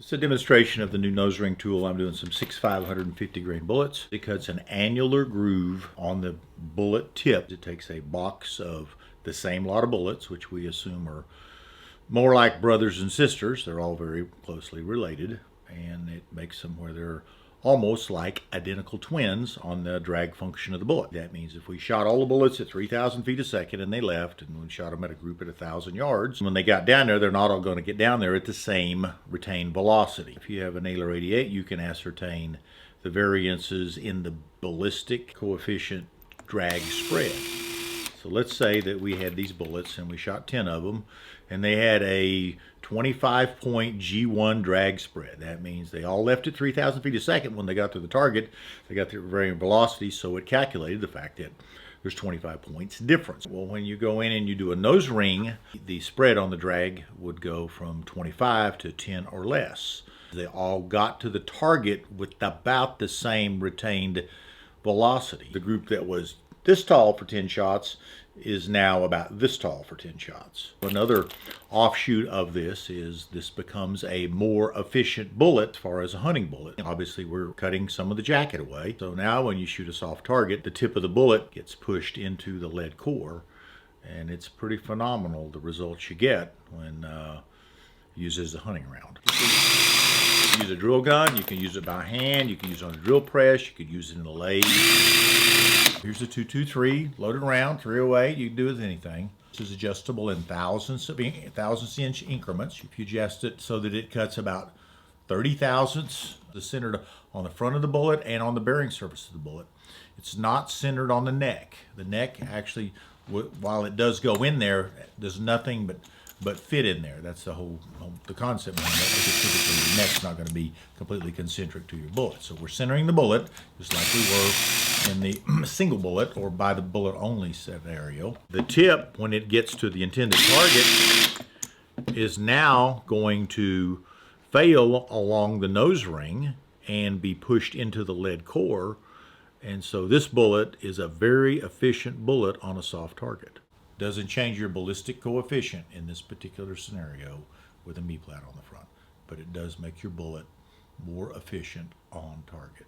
It's a demonstration of the new nose ring tool. I'm doing some 6.5 150 grain bullets. It cuts an annular groove on the bullet tip. It takes a box of the same lot of bullets, which we assume are more like brothers and sisters. They're all very closely related, and it makes them where they're almost like identical twins on the drag function of the bullet. That means if we shot all the bullets at 3,000 feet a second and they left, and we shot them at a group at 1,000 yards, when they got down there, they're not all going to get down there at the same retained velocity. If you have an ELR 88, you can ascertain the variances in the ballistic coefficient drag spread. So let's say that we had these bullets and we shot 10 of them, and they had a 25-point G1 drag spread. That means they all left at 3,000 feet a second. When they got to the target, they got their varying velocity, so it calculated the fact that there's 25 points difference. Well, when you go in and you do a nose ring, the spread on the drag would go from 25 to 10 or less. They all got to the target with about the same retained velocity. The group that was this tall for 10 shots is now about this tall for 10 shots. Another offshoot of this is this becomes a more efficient bullet as far as a hunting bullet. Obviously, we're cutting some of the jacket away. So now when you shoot a soft target, the tip of the bullet gets pushed into the lead core, and it's pretty phenomenal the results you get when used as a hunting round. You can use a drill gun, you can use it by hand, you can use it on a drill press, you could use it in a lathe. Here's a 223 loaded round, 308. You can do it with anything. This is adjustable in thousandths inch increments. If you adjust it so that it cuts about 30 thousandths, it's centered on the front of the bullet and on the bearing surface of the bullet. It's not centered on the neck. The neck actually, while it does go in there, does nothing but fit in there. That's the concept behind that, because typically the neck's not going to be completely concentric to your bullet. So we're centering the bullet, just like we were in the single bullet or by the bullet only scenario. The tip, when it gets to the intended target, is now going to fail along the nose ring and be pushed into the lead core. And so this bullet is a very efficient bullet on a soft target. Doesn't change your ballistic coefficient in this particular scenario with a me-plat on the front, but it does make your bullet more efficient on target.